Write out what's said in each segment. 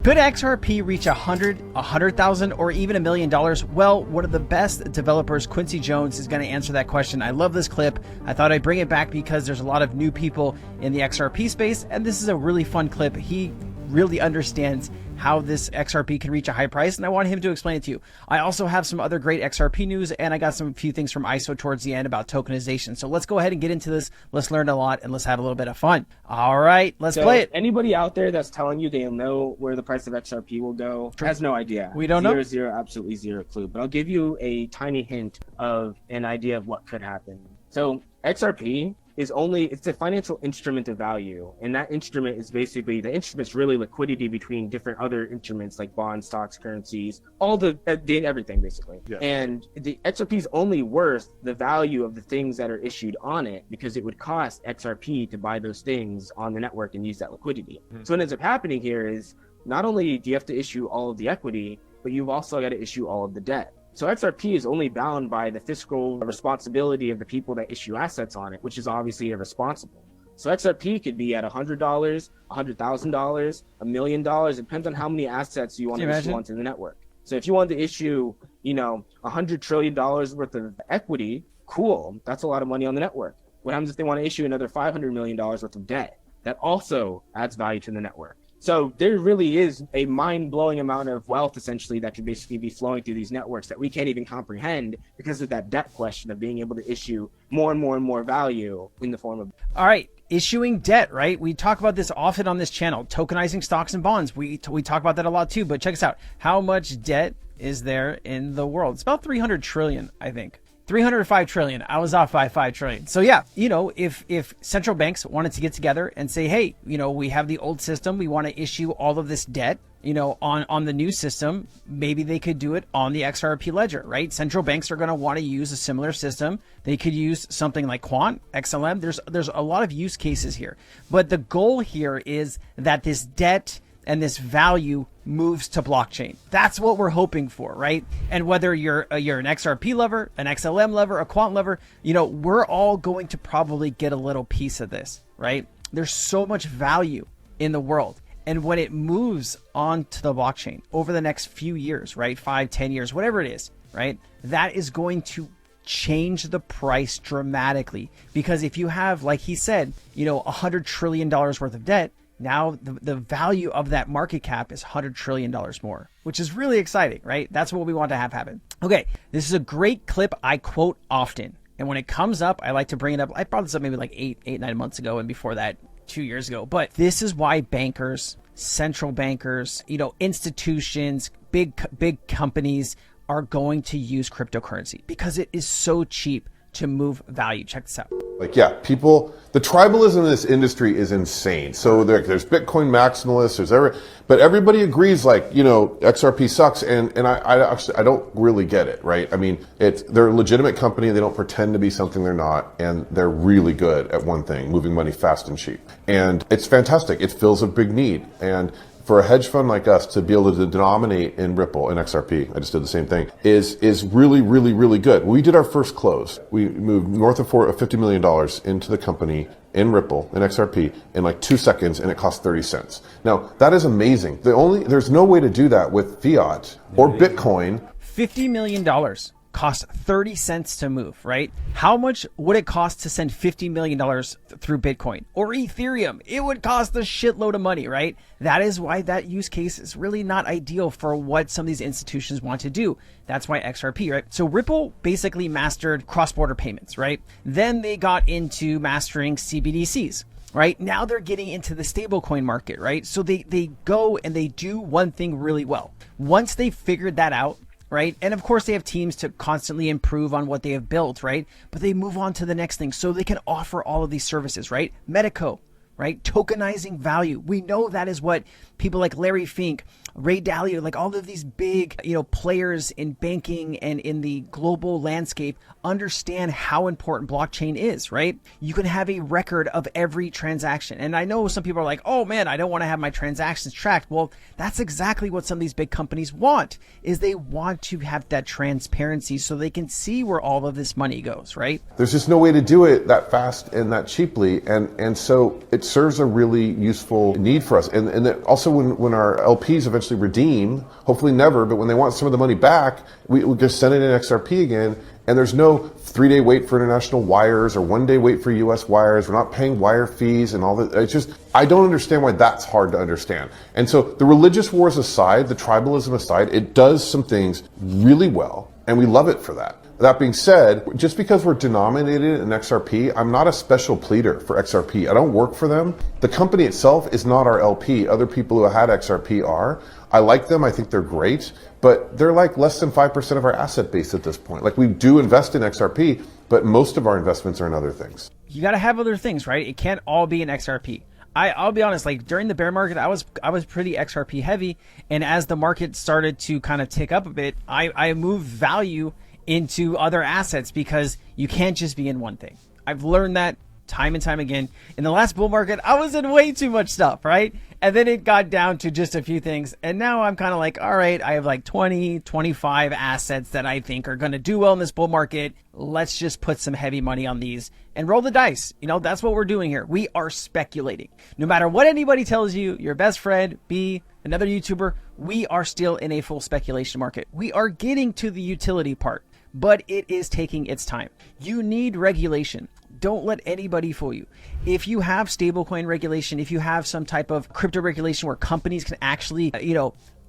Could XRP reach 100,000, or even $1 million? Well, one of the best developers, Quincy Jones, is going to answer that question. I love this clip. I thought I'd bring it back because there's a lot of new people in the XRP space, and this is a really fun clip. He really understands how this XRP can reach a high price, and I want him to explain it to you. I also have some other great XRP news, and I got some few things from ISO towards the end about tokenization. So let's go ahead and get into this. Let's learn a lot, and let's have a little bit of fun. All right, let's play it. Anybody out there that's telling you they know where the price of XRP will go has no idea. We don't know. Absolutely zero clue. But I'll give you a tiny hint of an idea of what could happen. So XRP is it's a financial instrument of value, and that instrument is basically, the instrument's really liquidity between different other instruments like bonds, stocks, currencies, all the everything basically. Yeah. And the XRP is only worth the value of the things that are issued on it, because it would cost XRP to buy those things on the network and use that liquidity. So what ends up happening here is, not only do you have to issue all of the equity, but you've also got to issue all of the debt. So XRP is only bound by the fiscal responsibility of the people that issue assets on it, which is obviously irresponsible. So XRP could be at $100, $100,000, $1 million. It depends on how many assets you want to issue onto the network. So if you wanted to issue, $100 trillion worth of equity, cool. That's a lot of money on the network. What happens if they want to issue another $500 million worth of debt? That also adds value to the network. So there really is a mind-blowing amount of wealth, essentially, that could basically be flowing through these networks that we can't even comprehend because of that debt question of being able to issue more and more and more value in the form of... All right, issuing debt, right? We talk about this often on this channel, tokenizing stocks and bonds. We talk about that a lot too, but check this out. How much debt is there in the world? It's about 300 trillion, I think. 305 trillion. I was off by 5 trillion. So yeah, if central banks wanted to get together and say, hey, we have the old system, we want to issue all of this debt, on the new system, maybe they could do it on the XRP ledger, right? Central banks are going to want to use a similar system. They could use something like Quant, XLM. There's a lot of use cases here, but the goal here is that this debt and this value moves to blockchain. That's what we're hoping for, right? And whether you're an XRP lover, an XLM lover, a Quant lover, we're all going to probably get a little piece of this, right? There's so much value in the world. And when it moves onto the blockchain over the next few years, right? 5, 10 years, whatever it is, right? That is going to change the price dramatically. Because if you have, like he said, $100 trillion worth of debt, now the value of that market cap is $100 trillion more, which is really exciting, right? That's what we want to have happen. Okay, this is a great clip I quote often. And when it comes up, I like to bring it up. I brought this up maybe like 9 months ago, and before that, 2 years ago. But this is why bankers, central bankers, institutions, big companies are going to use cryptocurrency because it is so cheap to move value. Check this out. The tribalism in this industry is insane. So there's Bitcoin maximalists, but everybody agrees XRP sucks, and I don't really get it, right? I mean, they're a legitimate company, they don't pretend to be something they're not, and they're really good at one thing, moving money fast and cheap. And it's fantastic. It fills a big need. And for a hedge fund like us to be able to denominate in Ripple and XRP, I just did the same thing, is really, really, really good. We did our first close. We moved north of $50 million into the company in Ripple and XRP in like 2 seconds, and it cost 30 cents. Now, that is amazing. There's no way to do that with fiat or Bitcoin. $50 million cost 30 cents to move, right? How much would it cost to send $50 million through Bitcoin or Ethereum? It would cost a shitload of money, right? That is why that use case is really not ideal for what some of these institutions want to do. That's why XRP, right? So Ripple basically mastered cross-border payments, right? Then they got into mastering CBDCs. Right now they're getting into the stablecoin market, right? So they go and they do one thing really well. Once they figured that out, right? And of course they have teams to constantly improve on what they have built, right? But they move on to the next thing so they can offer all of these services, right? Medico, right? Tokenizing value. We know that is what people like Larry Fink, Ray Dalio, like all of these big, players in banking and in the global landscape understand how important blockchain is, right? You can have a record of every transaction. And I know some people are like, oh man, I don't want to have my transactions tracked. Well, that's exactly what some of these big companies want, is they want to have that transparency so they can see where all of this money goes, right? There's just no way to do it that fast and that cheaply. And so it's serves a really useful need for us. And that also when our LPs eventually redeem, hopefully never, but when they want some of the money back, we just send it in XRP again. And there's no 3-day wait for international wires or 1-day wait for US wires. We're not paying wire fees and all that. It's just, I don't understand why that's hard to understand. And so the religious wars aside, the tribalism aside, it does some things really well, and we love it for that. That being said, just because we're denominated in XRP, I'm not a special pleader for XRP. I don't work for them. The company itself is not our LP. Other people who had XRP are. I like them. I think they're great, but they're like less than 5% of our asset base at this point. Like, we do invest in XRP, but most of our investments are in other things. You got to have other things, right? It can't all be an XRP. I'll be honest, like during the bear market, I was pretty XRP heavy. And as the market started to kind of tick up a bit, I moved value into other assets because you can't just be in one thing. I've learned that time and time again. In the last bull market, I was in way too much stuff, right? And then it got down to just a few things. And now I'm kind of like, all right, I have like 20, 25 assets that I think are going to do well in this bull market. Let's just put some heavy money on these and roll the dice. You know, that's what we're doing here. We are speculating. No matter what anybody tells you, your best friend, B, another YouTuber, we are still in a full speculation market. We are getting to the utility part, but it is taking its time. You need regulation. Don't let anybody fool you. If you have stablecoin regulation, if you have some type of crypto regulation where companies can actually,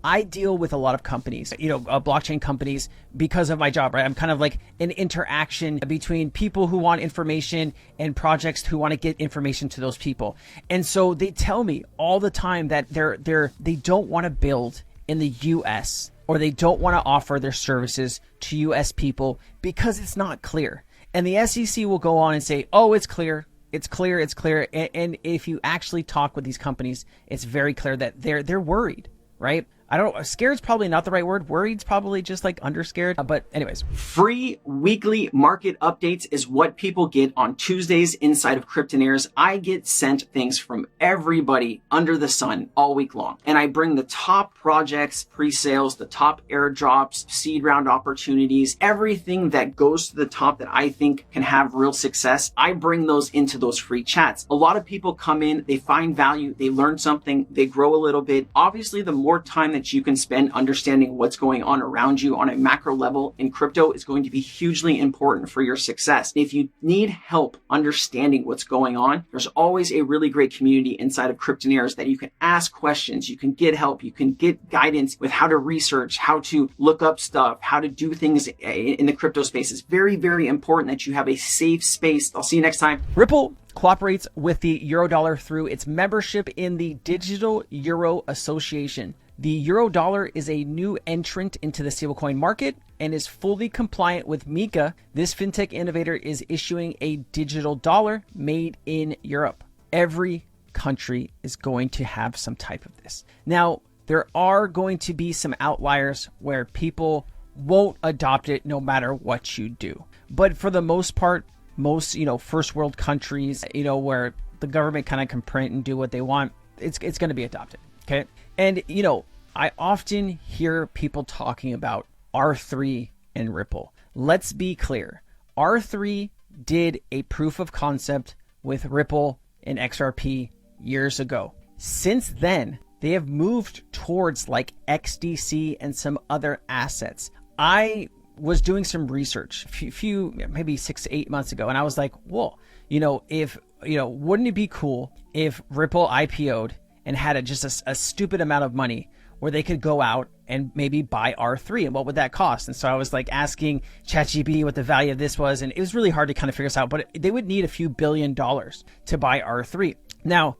I deal with a lot of companies, blockchain companies because of my job, right? I'm kind of like an interaction between people who want information and projects who want to get information to those people. And so they tell me all the time that they don't want to build in the US, or they don't want to offer their services to US people because it's not clear. And the SEC will go on and say, oh, it's clear. It's clear. It's clear. And if you actually talk with these companies, it's very clear that they're worried, right? I don't know. Scared's probably not the right word. Worried's probably just like underscared. But anyways. Free weekly market updates is what people get on Tuesdays inside of Cryptonaires. I get sent things from everybody under the sun all week long. And I bring the top projects, pre-sales, the top airdrops, seed round opportunities, everything that goes to the top that I think can have real success. I bring those into those free chats. A lot of people come in, they find value, they learn something, they grow a little bit. Obviously, the more time that you can spend understanding what's going on around you on a macro level in crypto is going to be hugely important for your success. If you need help understanding what's going on, there's always a really great community inside of Cryptonaires that you can ask questions, you can get help, you can get guidance with how to research, how to look up stuff, how to do things in the crypto space. It's very, very important that you have a safe space. I'll see you next time. Ripple cooperates with the Eurodollar through its membership in the Digital Euro Association. The Eurodollar is a new entrant into the stablecoin market and is fully compliant with MiCA. This fintech innovator is issuing a digital dollar made in Europe. Every country is going to have some type of this. Now, there are going to be some outliers where people won't adopt it no matter what you do. But for the most part, most, first world countries, where the government kind of can print and do what they want, it's going to be adopted. Okay. And, I often hear people talking about R3 and Ripple. Let's be clear. R3 did a proof of concept with Ripple and XRP years ago. Since then, they have moved towards like XDC and some other assets. I was doing some research maybe 6 to 8 months ago, and I was like, whoa, wouldn't it be cool if Ripple IPO'd and had just a stupid amount of money where they could go out and maybe buy R3, and what would that cost? And so I was like asking ChatGPT what the value of this was, and it was really hard to kind of figure this out, but they would need a few $1 billion to buy R3. Now,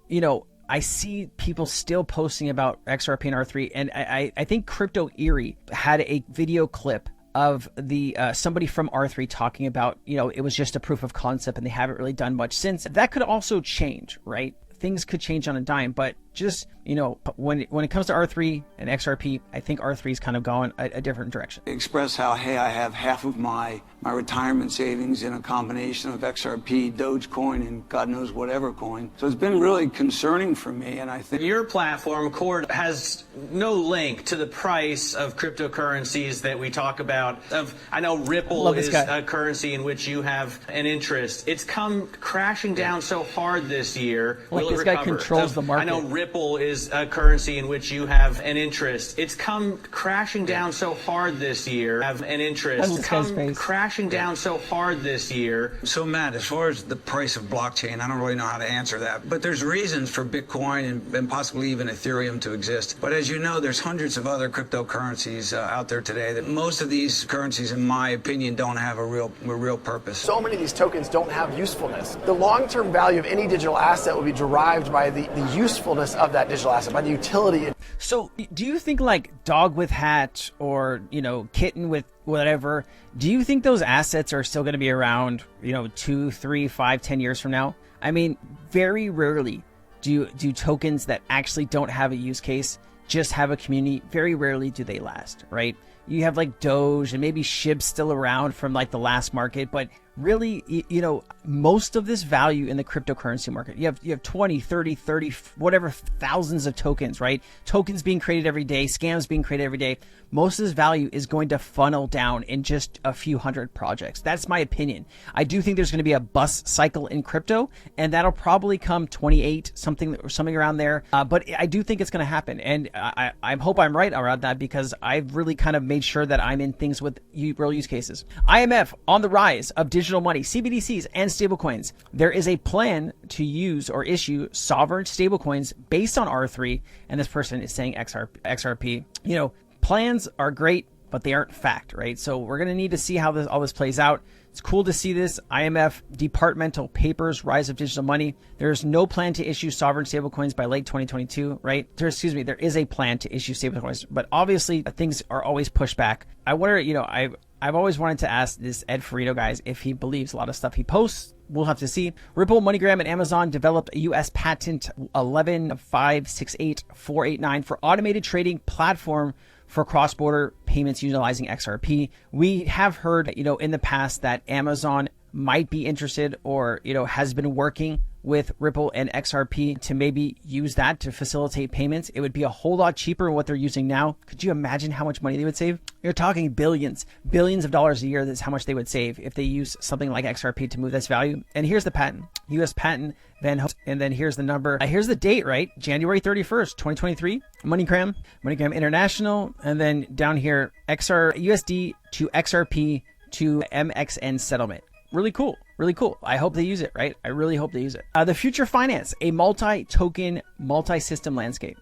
I see people still posting about XRP and R3, and I think Crypto Eerie had a video clip of the somebody from R3 talking about, it was just a proof of concept and they haven't really done much since. That could also change, right? Things could change on a dime, but just, when it comes to R3 and XRP, I think R3 is kind of going a different direction. Express how, hey, I have half of my retirement savings in a combination of XRP, Dogecoin, and God knows whatever coin. So it's been really concerning for me, and I think your platform, Could, has no link to the price of cryptocurrencies that we talk about. I know Ripple is a currency in which you have an interest. It's come crashing down so hard this year. Like this guy controls the market. I know Ripple is a currency in which you have an interest. It's come crashing down so hard this year. Have an interest. It's come crashing down so hard this year. So Matt, as far as the price of blockchain, I don't really know how to answer that. But there's reasons for Bitcoin and possibly even Ethereum to exist. But as you know, there's hundreds of other cryptocurrencies out there today that most of these currencies, in my opinion, don't have a real purpose. So many of these tokens don't have usefulness. The long-term value of any digital asset will be derived by the usefulness of that digital asset, by the utility. So do you think like dog with hat or, kitten with whatever, do you think those assets are still going to be around, 2, 3, 5, 10 years from now? I mean, very rarely do tokens that actually don't have a use case just have a community. Very rarely do they last, right? You have like Doge and maybe SHIB's still around from like the last market, but really, most of this value in the cryptocurrency market, you have 20, 30, whatever thousands of tokens, right? Tokens being created every day, scams being created every day. Most of this value is going to funnel down in just a few hundred projects. That's my opinion. I do think there's going to be a bust cycle in crypto, and that'll probably come 28, something around there. But I do think it's going to happen. And I hope I'm right around that, because I've really kind of made sure that I'm in things with real use cases. IMF on the rise of digital money, CBDCs, and stablecoins. There is a plan to use or issue sovereign stablecoins based on R3, and this person is saying XRP. Plans are great, but they aren't fact, right? So we're going to need to see how all this plays out. It's cool to see this. IMF departmental papers, rise of digital money. There's no plan to issue sovereign stablecoins by late 2022, right? There is a plan to issue stablecoins, but obviously things are always pushed back. I wonder, I've always wanted to ask this Ed Ferrito guys if he believes a lot of stuff he posts. We'll have to see. Ripple, MoneyGram, and Amazon developed a U.S. patent 11568489 for automated trading platform for cross-border payments utilizing XRP. We have heard, in the past that Amazon might be interested or, has been working with Ripple and XRP to maybe use that to facilitate payments. It would be a whole lot cheaper than what they're using now. Could you imagine how much money they would save? You're talking billions of dollars a year. That's how much they would save if they use something like XRP to move this value. And here's the patent, US patent, and then here's the number. Here's the date, right? January 31st, 2023. MoneyGram International. And then down here, USD to XRP to MXN settlement. Really cool. Really cool. I hope they use it, right? I really hope they use it. The future finance, a multi-token, multi-system landscape.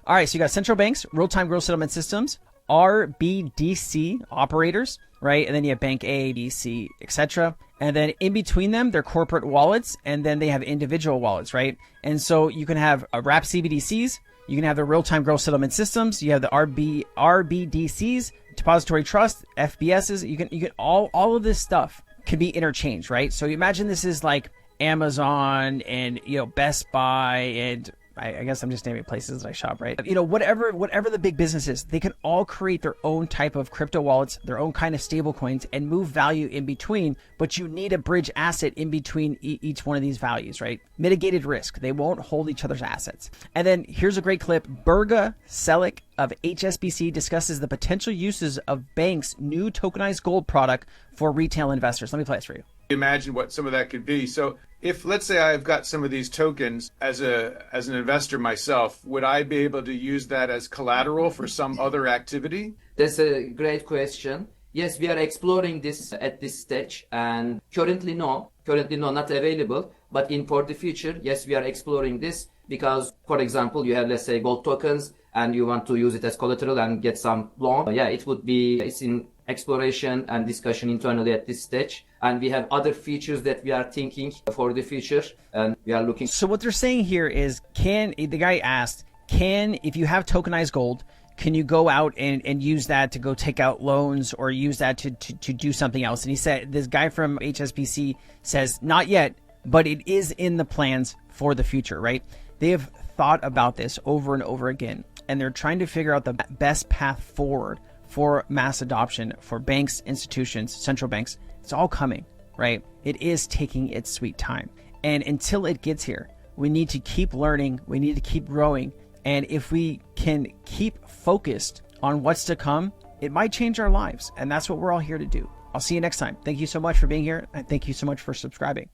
All right, so you got central banks, real-time gross settlement systems, RBDC operators, right? And then you have Bank A, B, C, etc. And then in between them, they're corporate wallets, and then they have individual wallets, right? And so you can have wrap CBDCs, you can have the real-time gross settlement systems, you have the RBDCs, depository trust, FBSs. You can all of this stuff can be interchanged, right? So you imagine this is like Amazon and Best Buy, and I guess I'm just naming places that I shop, right? Whatever the big business is, they can all create their own type of crypto wallets, their own kind of stable coins, and move value in between, but you need a bridge asset in between each one of these values, right? Mitigated risk. They won't hold each other's assets. And then here's a great clip. Berga Selick of HSBC discusses the potential uses of banks' new tokenized gold product for retail investors. Let me play this for you. Imagine what some of that could be. So if, let's say, I've got some of these tokens as an investor myself, would I be able to use that as collateral for some other activity? That's a great question. Yes, we are exploring this at this stage, and currently no, not available. But for the future, yes, we are exploring this because, for example, you have, let's say, gold tokens, and you want to use it as collateral and get some loan. Yeah, it's in exploration and discussion internally at this stage. And we have other features that we are thinking for the future, and we are looking. So what they're saying here is, the guy asked, if you have tokenized gold, can you go out and use that to go take out loans or use that to do something else? And he said, this guy from HSBC says, not yet, but it is in the plans for the future, right? They have thought about this over and over again, and they're trying to figure out the best path forward for mass adoption for banks, institutions, central banks. It's all coming, right? It is taking its sweet time. And until it gets here, we need to keep learning. We need to keep growing. And if we can keep focused on what's to come, it might change our lives. And that's what we're all here to do. I'll see you next time. Thank you so much for being here. And thank you so much for subscribing.